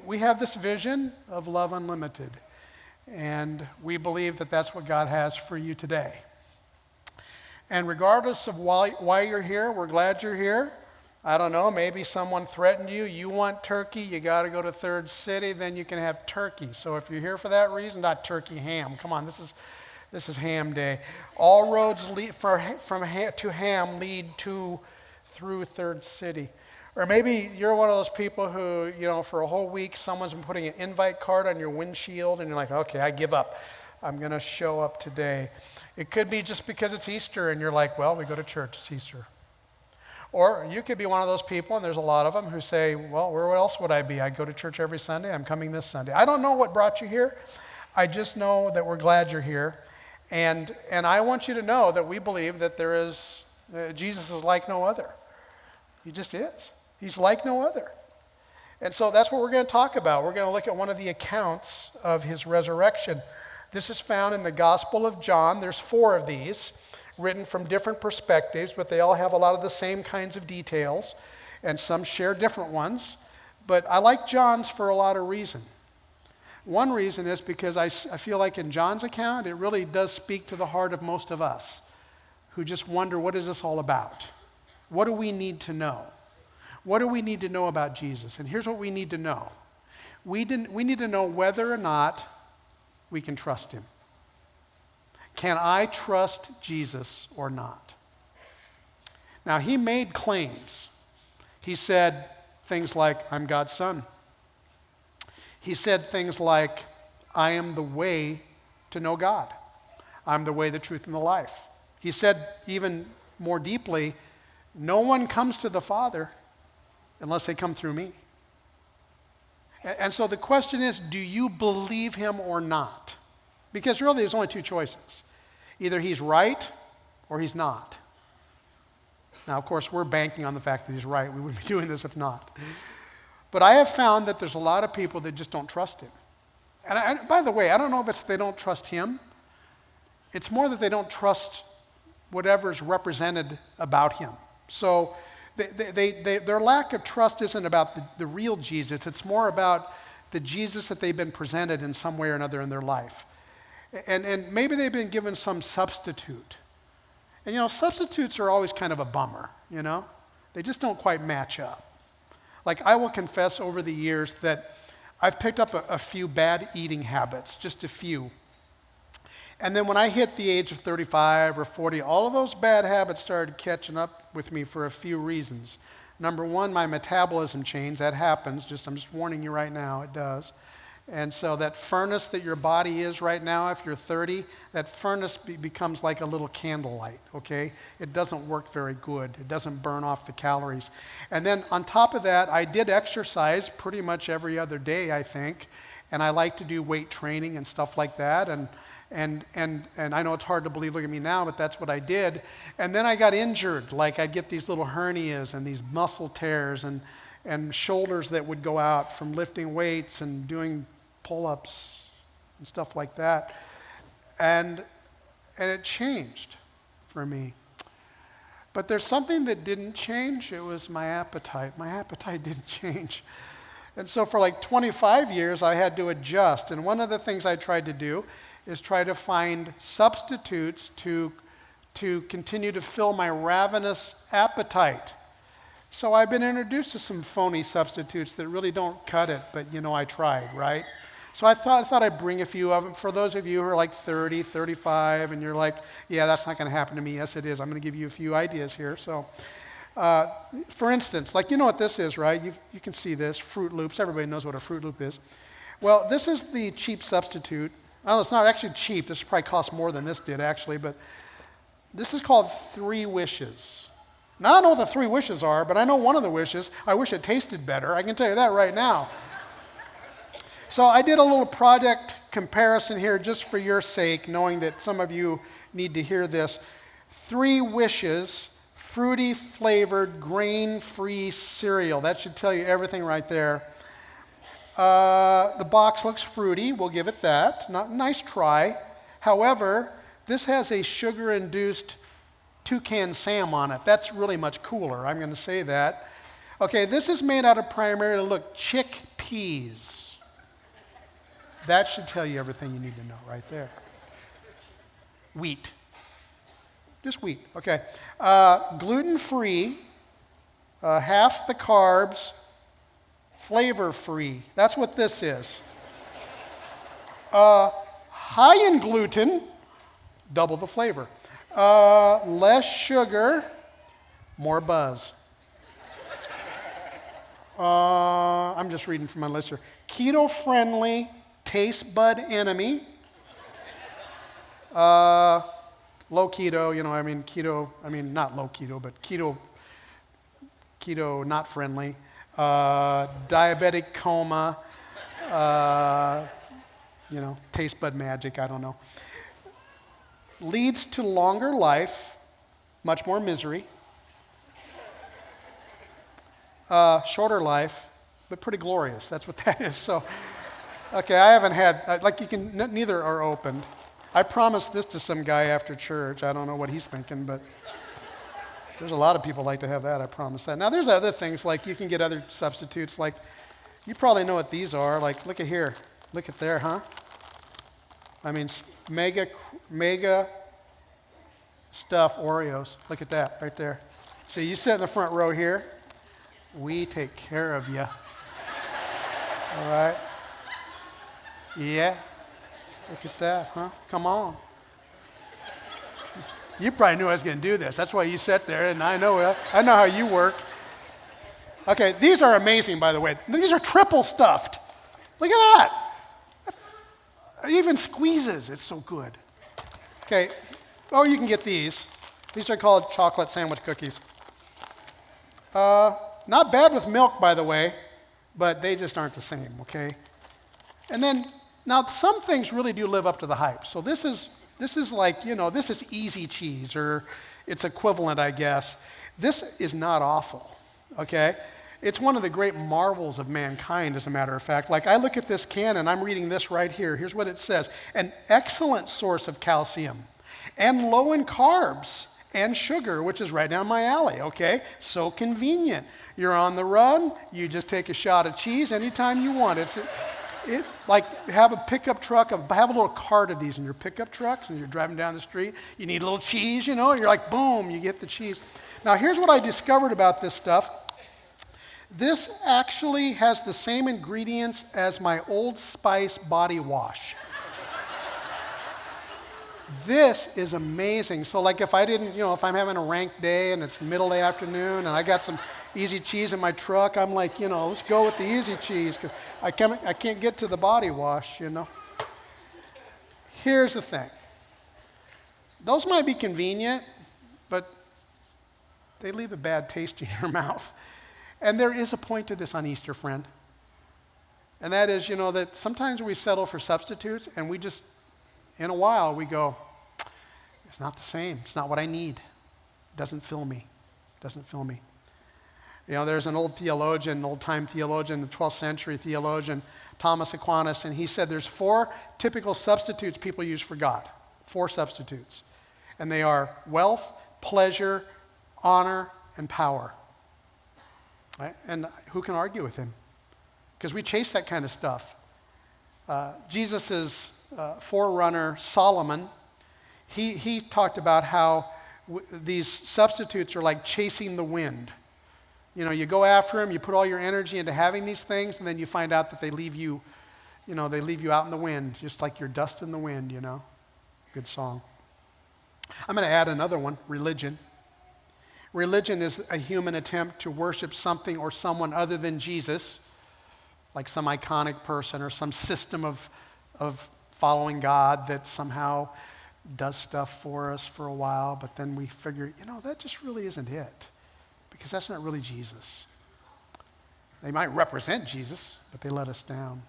we have this vision of Love Unlimited, and we believe that that's what God has for you today. And regardless of why you're here, we're glad you're here. I don't know, maybe someone threatened you. You want turkey, you got to go to Third City, then you can have turkey. So if you're here for that reason, not turkey, ham. Come on, this is ham day. All roads lead to ham lead through Third City. Or maybe you're one of those people who, for a whole week, someone's been putting an invite card on your windshield, and you're like, okay, I give up. I'm going to show up today. It could be just because it's Easter, and you're like, well, we go to church, it's Easter. Or you could be one of those people, and there's a lot of them, who say, well, where else would I be? I go to church every Sunday. I'm coming this Sunday. I don't know what brought you here. I just know that we're glad you're here. And I want you to know that we believe that Jesus is like no other. He just is. He's like no other. And so that's what we're going to talk about. We're going to look at one of the accounts of his resurrection. This is found in the Gospel of John. There's 4 of these, written from different perspectives, but they all have a lot of the same kinds of details, and some share different ones. But I like John's for a lot of reasons. One reason is because I feel like in John's account, it really does speak to the heart of most of us who just wonder, what is this all about? What do we need to know? What do we need to know about Jesus? And here's what we need to know. We need to know whether or not we can trust him. Can I trust Jesus or not? Now, he made claims. He said things like, I'm God's son. He said things like, I am the way to know God. I'm the way, the truth, and the life. He said even more deeply, no one comes to the Father unless they come through me. And so the question is, do you believe him or not? Because really there's only 2 choices. Either he's right or he's not. Now, of course, we're banking on the fact that he's right. We wouldn't be doing this if not. But I have found that there's a lot of people that just don't trust him. And by the way, I don't know if it's they don't trust him. It's more that they don't trust whatever's represented about him. So their lack of trust isn't about the real Jesus. It's more about the Jesus that they've been presented in some way or another in their life. And maybe they've been given some substitute. And substitutes are always kind of a bummer, They just don't quite match up. Like, I will confess over the years that I've picked up a few bad eating habits, just a few. And then when I hit the age of 35 or 40, all of those bad habits started catching up with me for a few reasons. Number one, my metabolism changed. That happens. I'm just warning you right now, it does. And so that furnace that your body is right now, if you're 30, that furnace becomes like a little candlelight, okay? It doesn't work very good. It doesn't burn off the calories. And then on top of that, I did exercise pretty much every other day, I think. And I like to do weight training and stuff like that. And I know it's hard to believe, look at me now, but that's what I did. And then I got injured. Like, I'd get these little hernias and these muscle tears and shoulders that would go out from lifting weights and doing pull-ups and stuff like that. And it changed for me. But there's something that didn't change. It was my appetite. My appetite didn't change. And so for like 25 years, I had to adjust. And one of the things I tried to do is try to find substitutes to continue to fill my ravenous appetite. So I've been introduced to some phony substitutes that really don't cut it, but I tried, right? So I thought I'd bring a few of them. For those of you who are like 30, 35, and you're like, yeah, that's not going to happen to me. Yes, it is. I'm going to give you a few ideas here. So, for instance, like, what this is, right? You can see this, Fruit Loops. Everybody knows what a Fruit Loop is. Well, this is the cheap substitute. Oh, it's not actually cheap. This probably costs more than this did, actually. But this is called 3 Wishes. Now, I don't know what the 3 wishes are, but I know one of the wishes. I wish it tasted better. I can tell you that right now. So I did a little product comparison here just for your sake, knowing that some of you need to hear this. 3 Wishes, fruity flavored, grain-free cereal. That should tell you everything right there. The box looks fruity. We'll give it that. Nice try. However, this has a sugar-induced Toucan Sam on it. That's really much cooler. I'm going to say that. Okay, this is made out of primarily, chickpeas. That should tell you everything you need to know right there. Wheat. Just wheat, okay. Gluten-free, half the carbs, flavor-free. That's what this is. High in gluten, double the flavor. Less sugar, more buzz. I'm just reading from my list here. Keto-friendly, taste bud enemy. Low keto, not low keto, but keto not friendly. Diabetic coma. Taste bud magic, I don't know. Leads to longer life, much more misery. Shorter life, but pretty glorious. That's what that is. So, okay, I haven't had, neither are opened. I promised this to some guy after church. I don't know what he's thinking, but there's a lot of people like to have that. I promise that. Now, there's other things, like you can get other substitutes. Like, you probably know what these are. Like, look at here. Look at there, huh? I mean, mega stuff Oreos. Look at that right there. So you sit in the front row here. We take care of you. All right? Yeah. Look at that, huh? Come on. You probably knew I was going to do this. That's why you sat there, and I know how you work. Okay, these are amazing, by the way. These are triple stuffed. Look at that. It even squeezes. It's so good. Okay. Oh, you can get these. These are called chocolate sandwich cookies. Not bad with milk, by the way, but they just aren't the same, okay? And then, now some things really do live up to the hype. So this is like, this is easy cheese, or its equivalent, I guess. This is not awful, okay? It's one of the great marvels of mankind, as a matter of fact. Like, I look at this can, and I'm reading this right here. Here's what it says. An excellent source of calcium, and low in carbs and sugar, which is right down my alley, okay? So convenient. You're on the run, you just take a shot of cheese anytime you want. It like, have a pickup truck, have a little cart of these in your pickup trucks, and you're driving down the street. You need a little cheese, you're like, boom, you get the cheese. Now, here's what I discovered about this stuff. This actually has the same ingredients as my Old Spice body wash. This is amazing. So like if I didn't, if I'm having a rank day and it's middle of the afternoon and I got some easy cheese in my truck, I'm like, let's go with the easy cheese because I can't get to the body wash, Here's the thing. Those might be convenient, but they leave a bad taste in your mouth. And there is a point to this on Easter, friend. And that is, that sometimes we settle for substitutes and we just, in a while, we go, it's not the same. It's not what I need. It doesn't fill me. It doesn't fill me. There's an old-time theologian, the 12th century theologian, Thomas Aquinas, and he said there's 4 typical substitutes people use for God. 4 substitutes. And they are wealth, pleasure, honor, and power. Right? And who can argue with him? Because we chase that kind of stuff. Jesus' forerunner, Solomon, he talked about how these substitutes are like chasing the wind. You go after them, you put all your energy into having these things, and then you find out that they leave you out in the wind, just like you're dust in the wind, Good song. I'm going to add another one, religion. Religion is a human attempt to worship something or someone other than Jesus, like some iconic person or some system of following God that somehow does stuff for us for a while, but then we figure, that just really isn't it, because that's not really Jesus. They might represent Jesus, but they let us down.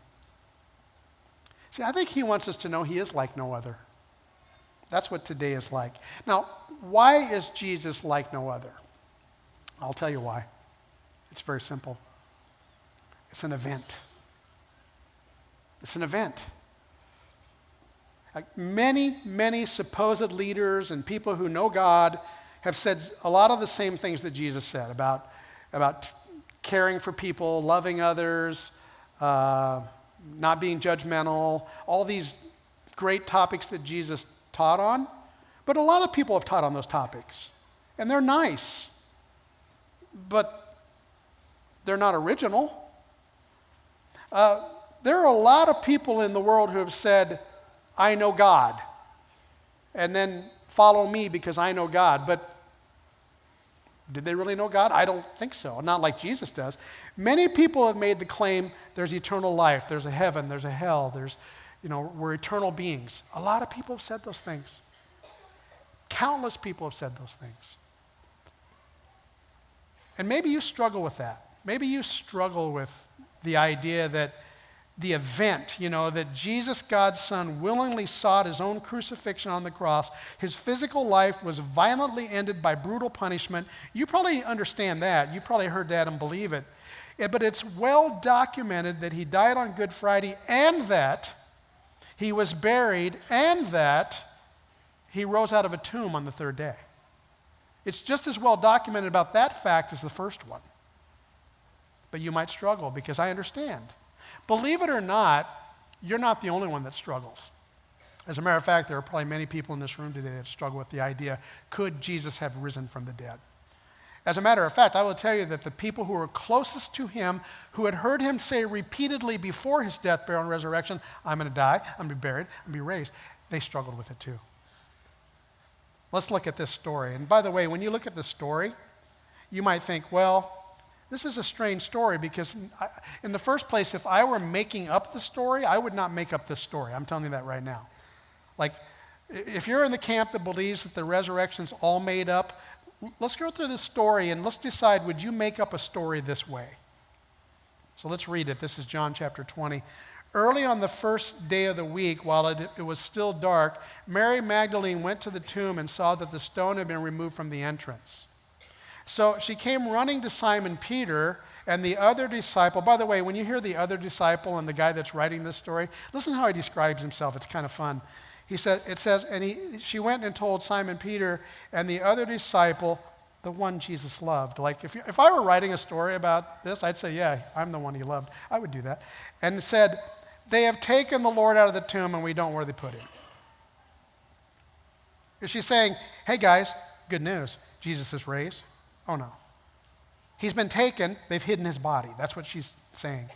See, I think he wants us to know he is like no other. That's what today is like. Now, why is Jesus like no other? I'll tell you why. It's very simple. It's an event. It's an event. Like many supposed leaders and people who know God have said a lot of the same things that Jesus said about caring for people, loving others, not being judgmental, all these great topics that Jesus taught on. But a lot of people have taught on those topics, and they're nice, but they're not original. There are a lot of people in the world who have said, I know God, and then follow me because I know God. But did they really know God? I don't think so, not like Jesus does. Many people have made the claim there's eternal life, there's a heaven, there's a hell, we're eternal beings. A lot of people have said those things. Countless people have said those things. And maybe you struggle with that. Maybe you struggle with the idea that the event, that Jesus, God's Son, willingly sought his own crucifixion on the cross. His physical life was violently ended by brutal punishment. You probably understand that. You probably heard that and believe it. But it's well documented that he died on Good Friday and that he was buried and that he rose out of a tomb on the third day. It's just as well documented about that fact as the first one. But you might struggle because I understand. Believe it or not, you're not the only one that struggles. As a matter of fact, there are probably many people in this room today that struggle with the idea, could Jesus have risen from the dead? As a matter of fact, I will tell you that the people who were closest to him, who had heard him say repeatedly before his death, burial, and resurrection, I'm going to die, I'm going to be buried, I'm going to be raised, they struggled with it too. Let's look at this story. And by the way, when you look at this story, you might think, well, this is a strange story because in the first place, if I were making up the story, I would not make up this story. I'm telling you that right now. Like, if you're in the camp that believes that the resurrection's all made up, let's go through this story and let's decide, would you make up a story this way? So let's read it. This is John chapter 20. Early on the first day of the week, while it was still dark, Mary Magdalene went to the tomb and saw that the stone had been removed from the entrance. So she came running to Simon Peter and the other disciple. By the way, when you hear the other disciple and the guy that's writing this story, listen how he describes himself. It's kind of fun. She went and told Simon Peter and the other disciple, the one Jesus loved. Like if I were writing a story about this, I'd say, yeah, I'm the one he loved. I would do that. And it said, they have taken the Lord out of the tomb and we don't know where they put him. Is she saying, hey guys, good news, Jesus is raised? Oh no. He's been taken, they've hidden his body. That's what she's saying.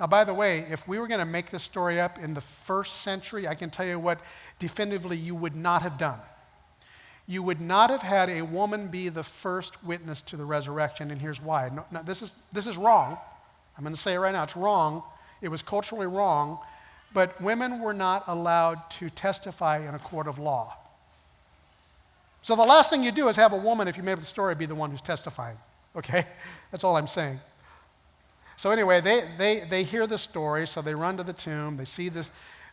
Now, by the way, if we were going to make this story up in the first century, I can tell you what definitively you would not have done. You would not have had a woman be the first witness to the resurrection, and here's why. No, this is wrong. I'm going to say it right now. It's wrong. It was culturally wrong, but women were not allowed to testify in a court of law. So the last thing you do is have a woman, if you made up the story, be the one who's testifying. Okay? That's all I'm saying. So anyway, they hear the story, so they run to the tomb. They see the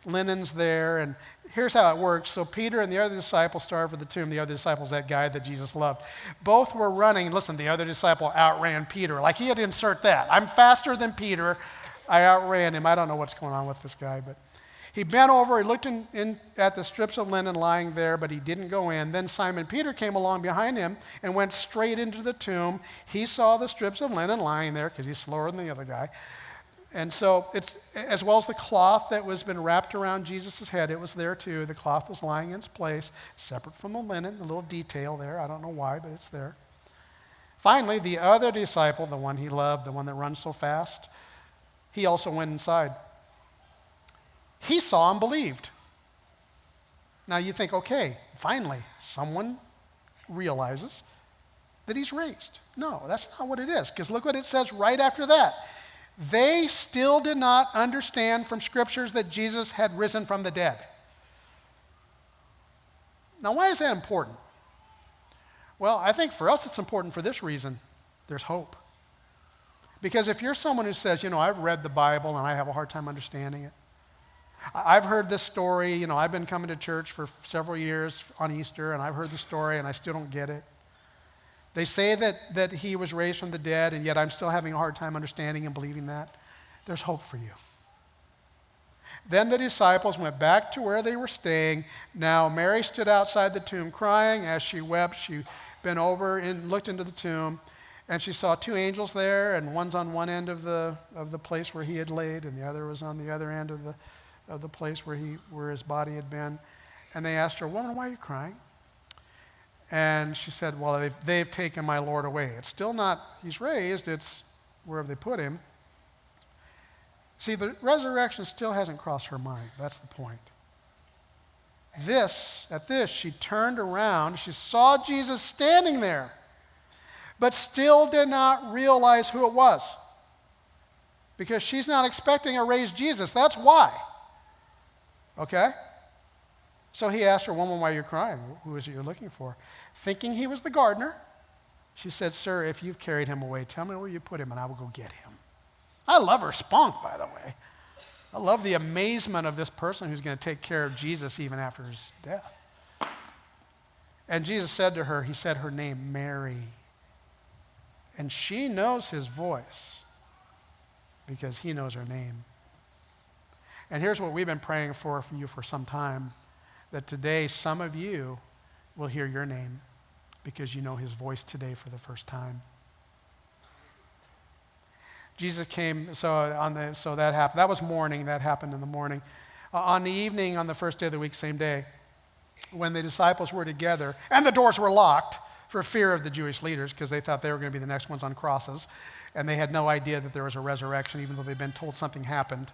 linens there, and here's how it works. So Peter and the other disciple started for the tomb. The other disciple's that guy that Jesus loved. Both were running. Listen, the other disciple outran Peter. Like he had to insert that. I'm faster than Peter. I outran him. I don't know what's going on with this guy, but he bent over, he looked in at the strips of linen lying there, but he didn't go in. Then Simon Peter came along behind him and went straight into the tomb. He saw the strips of linen lying there because he's slower than the other guy. And so it's, as well as the cloth that was been wrapped around Jesus' head, it was there too. The cloth was lying in its place, separate from the linen, a little detail there. I don't know why, but it's there. Finally, the other disciple, the one he loved, the one that runs so fast, he also went inside. He saw and believed. Now you think, okay, finally, someone realizes that he's raised. No, that's not what it is, because look what it says right after that. They still did not understand from scriptures that Jesus had risen from the dead. Now, why is that important? Well, I think for us it's important for this reason. There's hope. Because if you're someone who says, I've read the Bible and I have a hard time understanding it. I've heard this story, I've been coming to church for several years on Easter, and I've heard the story and I still don't get it. They say that he was raised from the dead, and yet I'm still having a hard time understanding and believing that. There's hope for you. Then the disciples went back to where they were staying. Now Mary stood outside the tomb crying. As she wept, she bent over and looked into the tomb And she saw two angels there, and one's on one end of the place where he had laid, and the other was on the other end of the place where his body had been. And they asked her, "Woman, why are you crying?" And she said, "Well, they've taken my Lord away. It's still not he's raised, it's where have they put him?" See, the resurrection still hasn't crossed her mind. That's the point. At this, she turned around. She saw Jesus standing there, but still did not realize who it was, because she's not expecting a raised Jesus. That's why. Okay? So he asked her, "Woman, why are you crying? Who is it you're looking for?" Thinking he was the gardener, she said, "Sir, if you've carried him away, tell me where you put him and I will go get him." I love her spunk, by the way. I love the amazement of this person who's going to take care of Jesus even after his death. And Jesus said to her, he said her name, Mary. And she knows his voice because he knows her name. And here's what we've been praying for you for some time, that today some of you will hear your name because you know his voice today for the first time. Jesus came, so that happened. That was morning. That happened in the morning. On the evening, on the first day of the week, same day, when the disciples were together, and the doors were locked for fear of the Jewish leaders because they thought they were going to be the next ones on crosses, and they had no idea that there was a resurrection, even though they'd been told something happened.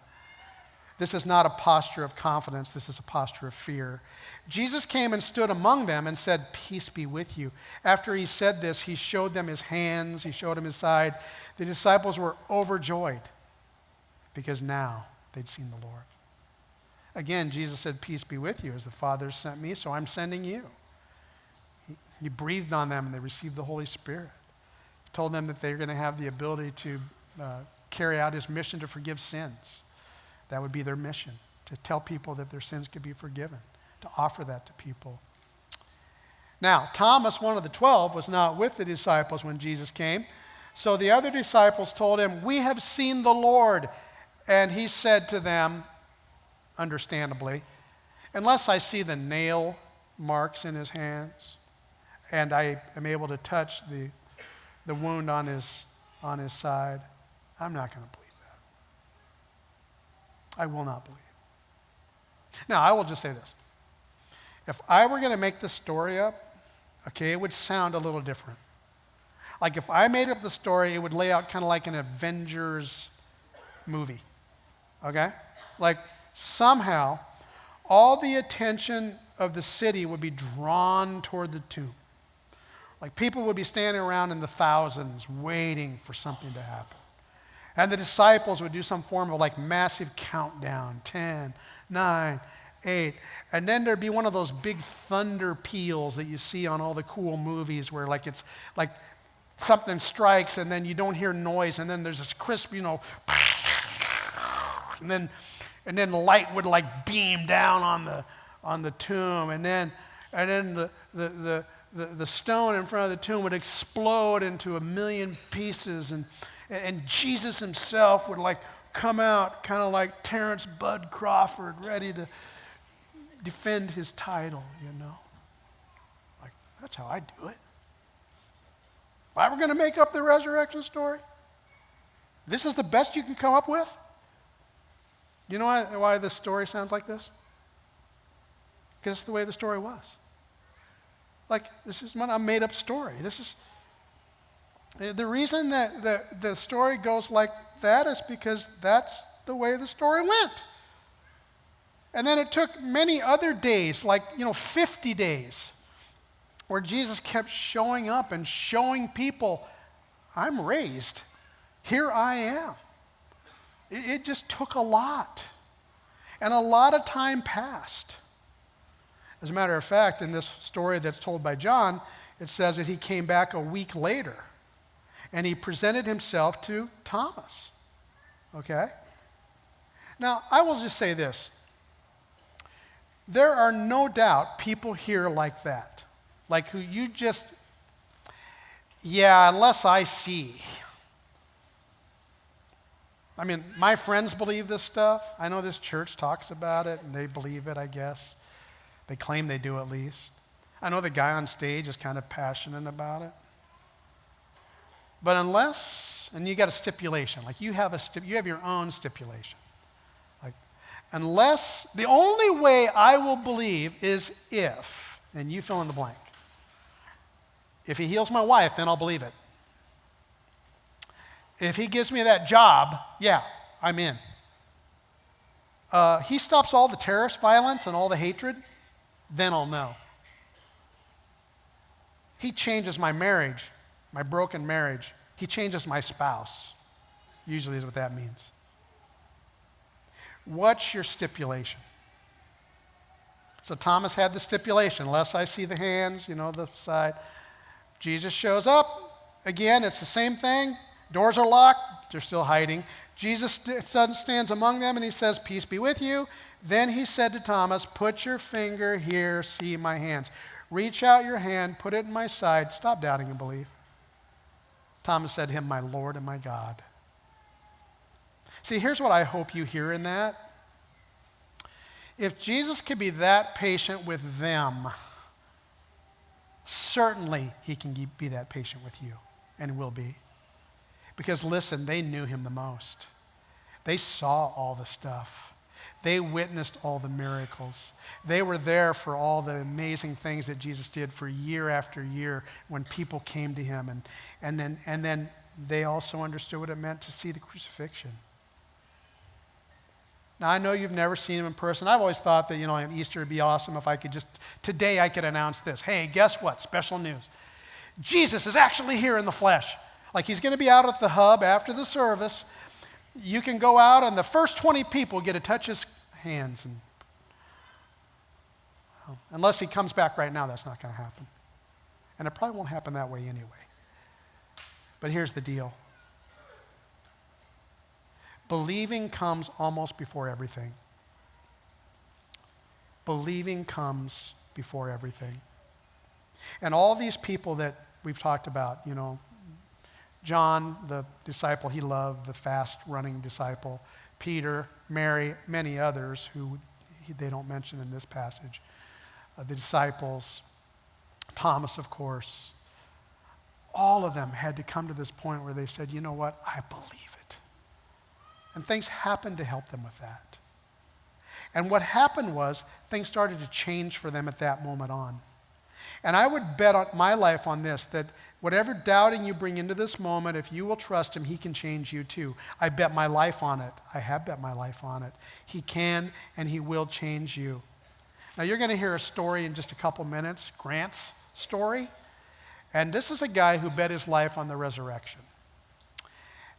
This is not a posture of confidence. This is a posture of fear. Jesus came and stood among them and said, "Peace be with you." After he said this, he showed them his hands. He showed them his side. The disciples were overjoyed because now they'd seen the Lord. Again, Jesus said, "Peace be with you. As the Father sent me, so I'm sending you." He breathed on them and they received the Holy Spirit. He told them that they were going to have the ability to carry out his mission to forgive sins. That would be their mission, to tell people that their sins could be forgiven, to offer that to people. Now, Thomas, one of the 12, was not with the disciples when Jesus came. So the other disciples told him, "We have seen the Lord." And he said to them, understandably, "Unless I see the nail marks in his hands, and I am able to touch the wound on his side, I'm not going to believe that. I will not believe." Now, I will just say this. If I were going to make this story up, okay, it would sound a little different. Like if I made up the story, it would lay out kind of like an Avengers movie, okay? Like somehow all the attention of the city would be drawn toward the tomb. Like people would be standing around in the thousands waiting for something to happen. And the disciples would do some form of like massive countdown, 10, 9, 8. And then there'd be one of those big thunder peals that you see on all the cool movies where like it's like something strikes and then you don't hear noise and then there's this crisp, and then light would like beam down on the tomb, and then the stone in front of the tomb would explode into a million pieces, and Jesus himself would like come out kind of like Terrence Bud Crawford, ready to defend his title, Like, that's how I do it. If I were going to make up the resurrection story, this is the best you can come up with? You know why this story sounds like this? Because it's the way the story was. Like, this is not a made-up story. This is the reason that the story goes like that is because that's the way the story went. And then it took many other days, like 50 days, where Jesus kept showing up and showing people, "I'm raised. Here I am." It just took a lot. And a lot of time passed. As a matter of fact, in this story that's told by John, it says that he came back a week later and he presented himself to Thomas. Okay? Now, I will just say this. There are no doubt people here like that. Like who you just, unless I see. I mean, my friends believe this stuff. I know this church talks about it, and they believe it, I guess. They claim they do at least. I know the guy on stage is kind of passionate about it. But unless, and you got a stipulation, like you have your own stipulation. Like, unless, the only way I will believe is if, and you fill in the blank. If he heals my wife, then I'll believe it. If he gives me that job, yeah, I'm in. He stops all the terrorist violence and all the hatred, then I'll know. He changes my marriage, my broken marriage. He changes my spouse, usually is what that means. What's your stipulation? So Thomas had the stipulation, unless I see the hands, the side. Jesus shows up. Again, it's the same thing. Doors are locked. They're still hiding. Jesus stands among them and he says, "Peace be with you." Then he said to Thomas, "Put your finger here, see my hands. Reach out your hand, put it in my side. Stop doubting and believe." Thomas said to him, "My Lord and my God." See, here's what I hope you hear in that. If Jesus could be that patient with them, certainly he can be that patient with you and will be. Because listen, they knew him the most. They saw all the stuff. They witnessed all the miracles. They were there for all the amazing things that Jesus did for year after year when people came to him. And then they also understood what it meant to see the crucifixion. Now, I know you've never seen him in person. I've always thought that, on Easter it'd be awesome if today I could announce this. Hey, guess what? Special news. Jesus is actually here in the flesh. Like he's going to be out at the hub after the service. You can go out and the first 20 people get to touch his hands. Unless he comes back right now, that's not going to happen. And it probably won't happen that way anyway. But here's the deal. Believing comes almost before everything. Believing comes before everything. And all these people that we've talked about, John, the disciple he loved, the fast-running disciple, Peter, Mary, many others who they don't mention in this passage, the disciples, Thomas, of course, all of them had to come to this point where they said, "You know what? I believe it." And things happened to help them with that. And what happened was things started to change for them at that moment on. And I would bet on my life on this, that whatever doubting you bring into this moment, if you will trust him, he can change you too. I bet my life on it. I have bet my life on it. He can and he will change you. Now you're going to hear a story in just a couple minutes, Grant's story. And this is a guy who bet his life on the resurrection.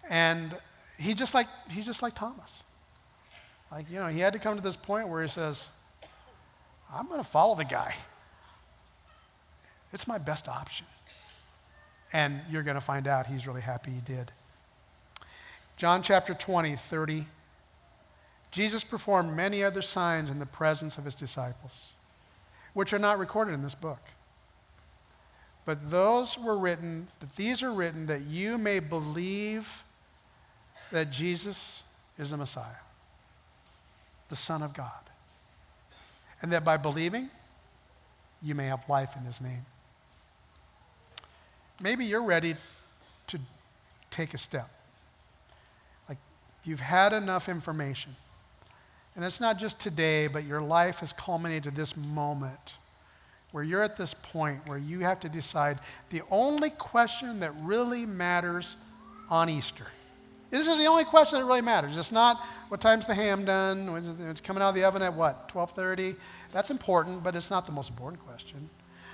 And he's just like Thomas. Like, he had to come to this point where he says, "I'm going to follow the guy. It's my best option." And you're going to find out he's really happy he did. John chapter 20, 30. Jesus performed many other signs in the presence of his disciples, which are not recorded in this book. But these are written that you may believe that Jesus is the Messiah, the Son of God. And that by believing, you may have life in his name. Maybe you're ready to take a step. Like you've had enough information. And it's not just today, but your life has culminated to this moment where you're at this point where you have to decide the only question that really matters on Easter. This is the only question that really matters. It's not what time's the ham done, it's coming out of the oven at what, 12:30? That's important, but it's not the most important question.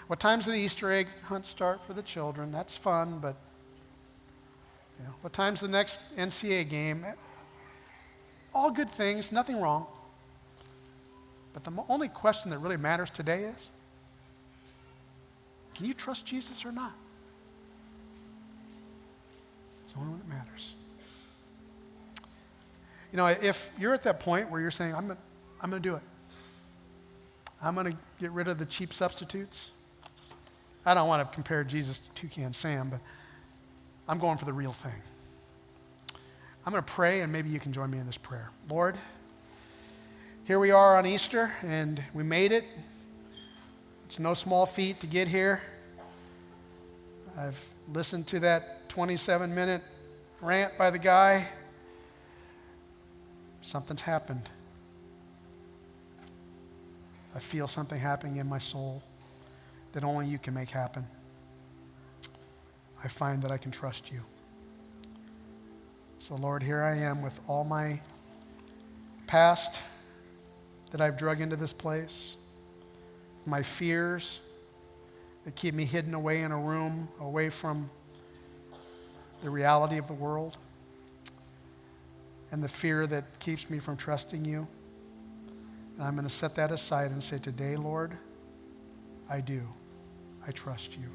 What time's the Easter egg hunt start for the children? That's fun, but what time's the next NCAA game? All good things, nothing wrong. But the only question that really matters today is, can you trust Jesus or not? It's the only one that matters. If you're at that point where you're saying, I'm going to do it. I'm going to get rid of the cheap substitutes. I don't want to compare Jesus to Toucan Sam, but I'm going for the real thing. I'm going to pray, and maybe you can join me in this prayer. Lord, here we are on Easter, and we made it. It's no small feat to get here. I've listened to that 27-minute rant by the guy, something's happened. I feel something happening in my soul that only you can make happen. I find that I can trust you. So Lord, here I am with all my past that I've drug into this place, my fears that keep me hidden away in a room, away from the reality of the world, and the fear that keeps me from trusting you. And I'm going to set that aside and say, today, Lord, I do. I trust you.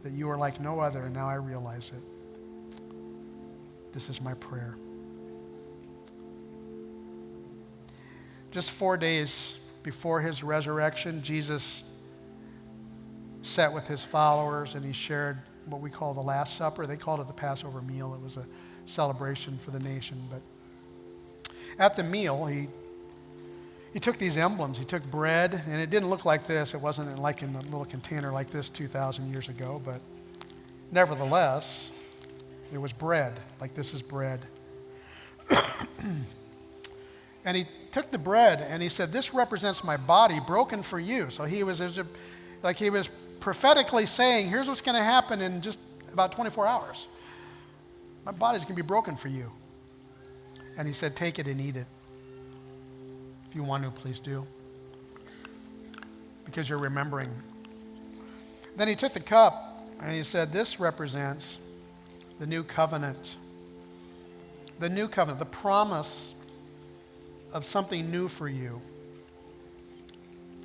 That you are like no other, and now I realize it. This is my prayer. Just 4 days before his resurrection, Jesus sat with his followers and he shared what we call the Last Supper. They called it the Passover meal. It was a celebration for the nation. But at the meal, he took these emblems. He took bread, and it didn't look like this. It wasn't like in a little container like this 2,000 years ago, but nevertheless, it was bread, like this is bread. And he took the bread and he said, this represents my body broken for you. So he was prophetically saying, here's what's going to happen in just about 24 hours. My body's going to be broken for you. And he said, take it and eat it. If you want to, please do. Because you're remembering. Then he took the cup and he said, this represents the new covenant. The new covenant, the promise of something new for you.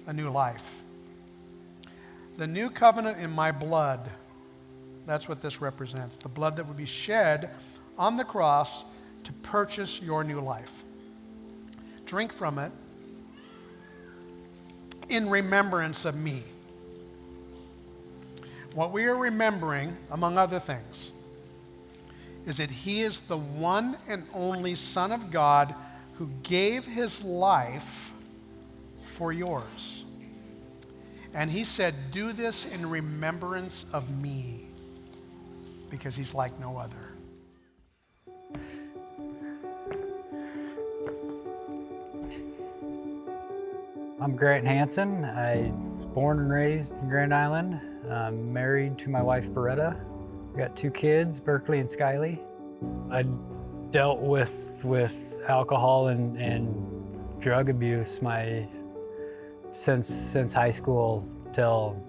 A new life. The new covenant in my blood. That's what this represents. The blood that would be shed on the cross to purchase your new life. Drink from it in remembrance of me. What we are remembering, among other things, is that he is the one and only Son of God who gave his life for yours. And he said, do this in remembrance of me, because he's like no other. I'm Grant Hansen. I was born and raised in Grand Island. I'm married to my wife, Beretta. We got 2 kids, Berkeley and Skylie. I dealt with alcohol and drug abuse since high school till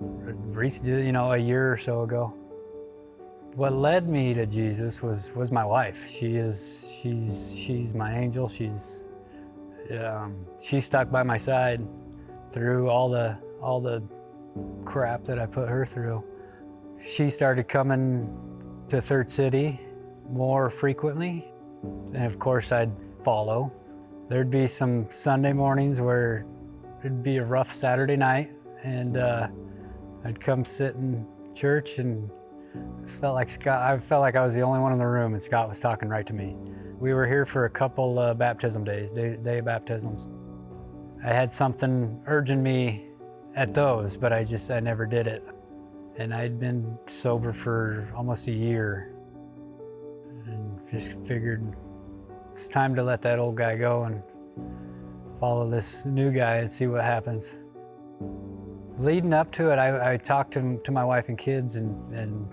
a year or so ago. What led me to Jesus was my wife. She's my angel. She stuck by my side through all the crap that I put her through. She started coming to Third City more frequently, and of course I'd follow. There'd be some Sunday mornings where it'd be a rough Saturday night, and I'd come sit in church, and I felt like I was the only one in the room, and Scott was talking right to me. We were here for a couple baptism days, day of baptisms. I had something urging me at those, but I never did it. And I'd been sober for almost a year, and just figured it's time to let that old guy go and follow this new guy and see what happens. Leading up to it, I talked to my wife and kids and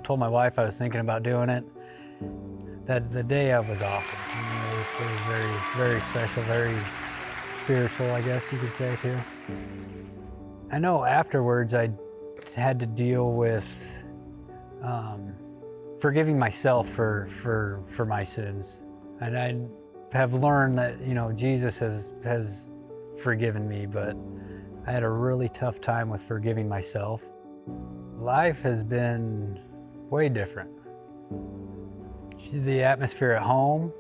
told my wife I was thinking about doing it. That the day of was awesome. It was very, very special, very spiritual, I guess you could say too. I know afterwards I had to deal with forgiving myself for my sins. And I have learned that, Jesus has forgiven me, but I had a really tough time with forgiving myself. Life has been way different. The atmosphere at home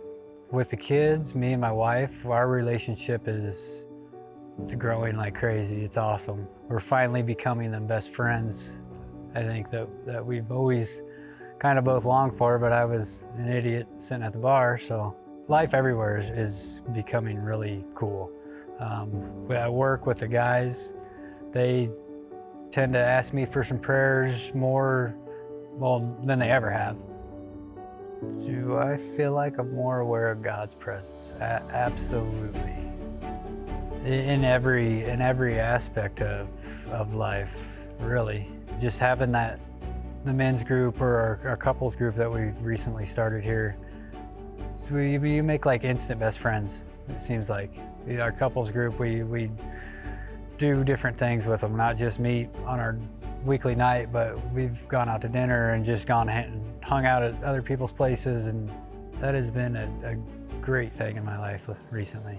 with the kids, me and my wife, our relationship is growing like crazy. It's awesome. We're finally becoming the best friends, I think, that we've always kind of both longed for, but I was an idiot sitting at the bar, so life everywhere is becoming really cool. At work with the guys, they tend to ask me for some prayers more, well, than they ever have. Do I feel like I'm more aware of God's presence? Absolutely. In every aspect of life, really. Just having the men's group or our couples group that we recently started here, so you make like instant best friends, it seems like. Our couples group, we do different things with them, not just meet on our weekly night, but we've gone out to dinner and just gone and hung out at other people's places, and that has been a great thing in my life recently.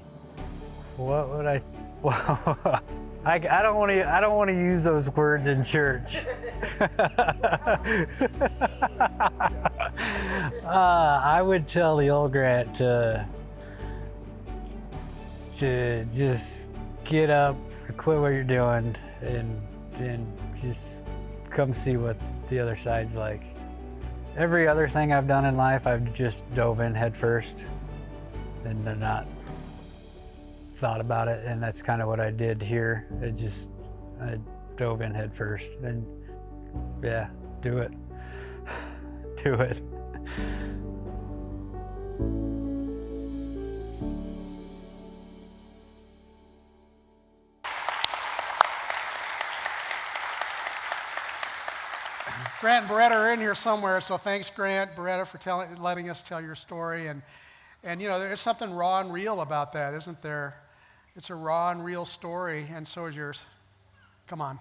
What would I? Well, I don't want to use those words in church. I would tell the old Grant to just get up, quit what you're doing, and just come see what the other side's like. Every other thing I've done in life, I've just dove in head first and not thought about it, and that's kind of what I did here. I dove in head first, and yeah, do it. Do it. Grant and Beretta are in here somewhere, so thanks, Grant, Beretta, for letting us tell your story. And you know, there's something raw and real about that, isn't there? It's a raw and real story, and so is yours. Come on.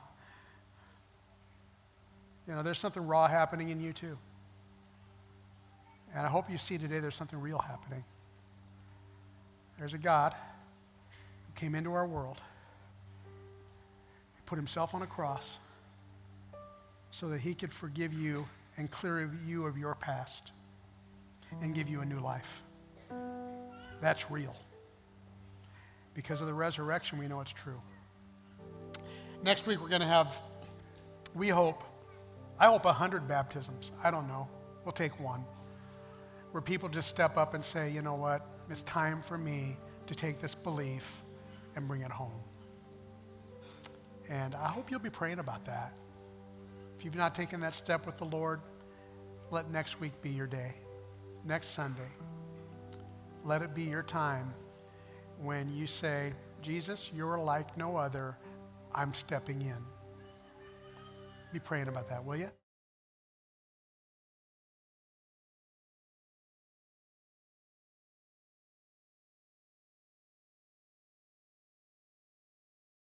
You know, there's something raw happening in you too. And I hope you see today there's something real happening. There's a God who came into our world. He put himself on a cross so that he could forgive you and clear you of your past and give you a new life. That's real. Because of the resurrection, we know it's true. Next week, we're going to have, I hope 100 baptisms. I don't know. We'll take one. Where people just step up and say, you know what? It's time for me to take this belief and bring it home. And I hope you'll be praying about that. If you've not taken that step with the Lord, let next week be your day. Next Sunday, let it be your time when you say, Jesus, you're like no other. I'm stepping in. Be praying about that, will you?